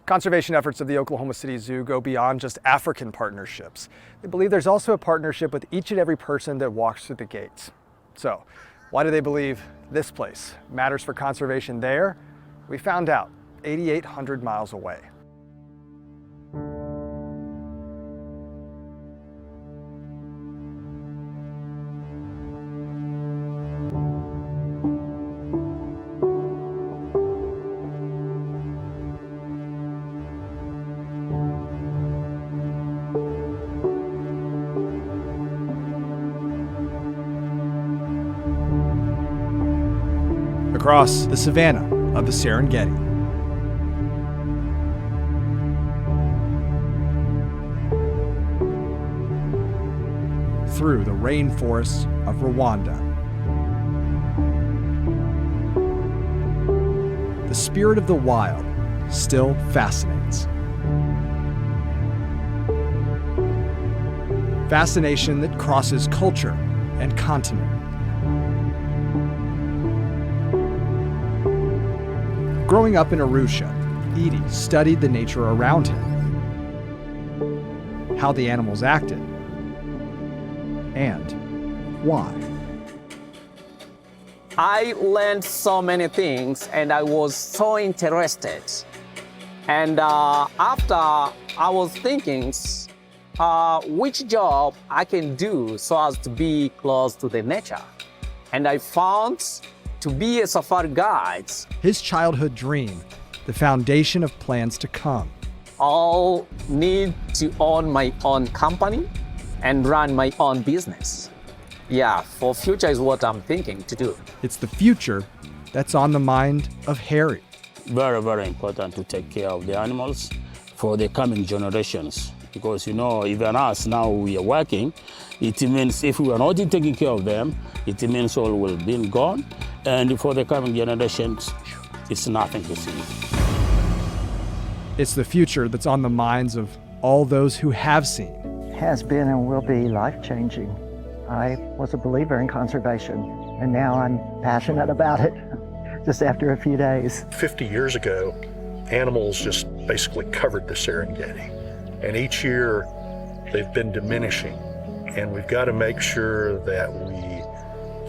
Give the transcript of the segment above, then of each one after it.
Conservation efforts of the Oklahoma City Zoo go beyond just African partnerships. They believe there's also a partnership with each and every person that walks through the gates. So, why do they believe this place matters for conservation there? We found out 8,800 miles away. Across the savanna of the Serengeti. Through the rainforests of Rwanda. The spirit of the wild still fascinates. Fascination that crosses culture and continent. Growing up in Arusha, Edie studied the nature around him, how the animals acted, and why. I learned so many things and I was so interested. And after I was thinking which job I can do so as to be close to the nature. And I found to be a safari guide. His childhood dream, the foundation of plans to come. I'll need to own my own company and run my own business. Yeah, for future is what I'm thinking to do. It's the future that's on the mind of Harry. Very, very important to take care of the animals for the coming generations. Because, you know, even us now we are working, it means if we are not taking care of them, it means all will be gone. And for the coming generations, it's nothing to see. It's the future that's on the minds of all those who have seen. Has been and will be life-changing. I was a believer in conservation, and now I'm passionate about it just after a few days. 50 years ago, animals just basically covered the Serengeti. And each year, they've been diminishing. And we've got to make sure that we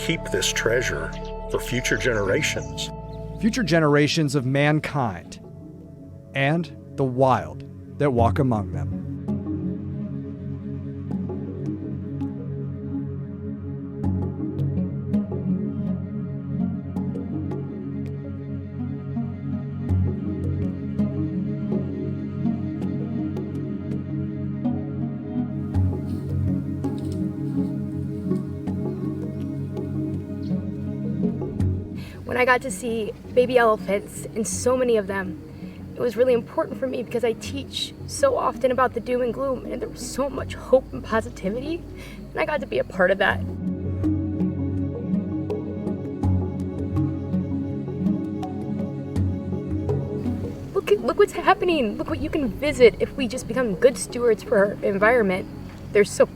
keep this treasure for future generations. Future generations of mankind and the wild that walk among them. When I got to see baby elephants and so many of them, it was really important for me because I teach so often about the doom and gloom, and there was so much hope and positivity, and I got to be a part of that. Look what's happening. Look what you can visit if we just become good stewards for our environment. There's so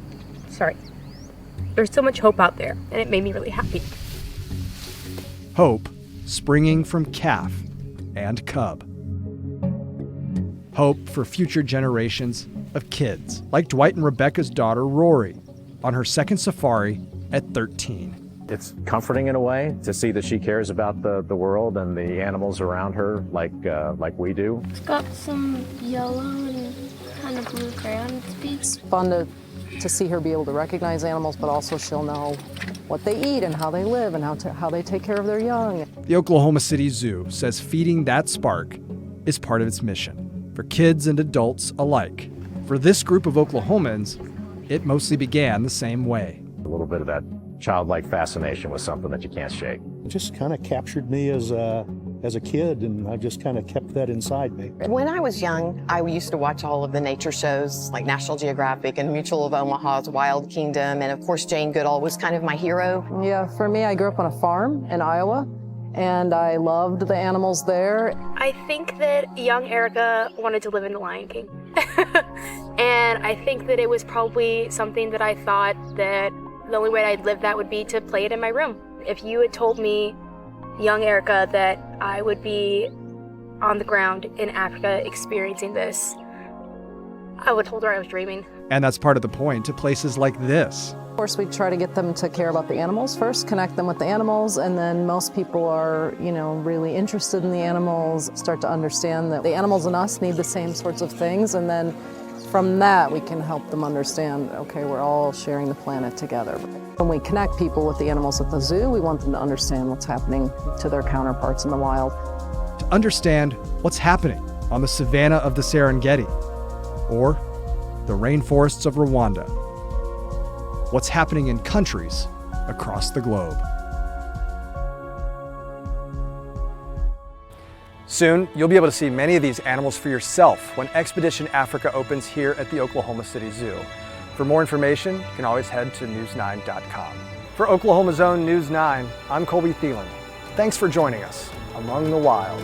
much hope out there, and it made me really happy. Hope springing from calf and cub. Hope for future generations of kids, like Dwight and Rebecca's daughter, Rory, on her second safari at 13. It's comforting in a way to see that she cares about the world and the animals around her like we do. It's got some yellow and kind of blue crayon speed. It's fun to see her be able to recognize animals, but also she'll know what they eat and how they live and how they take care of their young. The Oklahoma City Zoo says feeding that spark is part of its mission, for kids and adults alike. For this group of Oklahomans, it mostly began the same way. A little bit of that childlike fascination with something that you can't shake. It just kind of captured me as a kid, and I just kind of kept that inside me. When I was young, I used to watch all of the nature shows like National Geographic and Mutual of Omaha's Wild Kingdom, and of course Jane Goodall was kind of my hero. Yeah, for me, I grew up on a farm in Iowa, and I loved the animals there. I think that young Erica wanted to live in The Lion King. And I think that it was probably something that I thought that the only way I'd live that would be to play it in my room. If you had told me, young Erica, that I would be on the ground in Africa experiencing this, I would told her I was dreaming. And that's part of the point to places like this. Of course, we try to get them to care about the animals first, connect them with the animals, and then most people are, really interested in the animals, start to understand that the animals and us need the same sorts of things, and then from that we can help them understand, okay, we're all sharing the planet together. When we connect people with the animals at the zoo, we want them to understand what's happening to their counterparts in the wild. To understand what's happening on the savanna of the Serengeti, or the rainforests of Rwanda. What's happening in countries across the globe. Soon, you'll be able to see many of these animals for yourself when Expedition Africa opens here at the Oklahoma City Zoo. For more information, you can always head to news9.com. For Oklahoma's own News 9, I'm Colby Thielen. Thanks for joining us among the wild.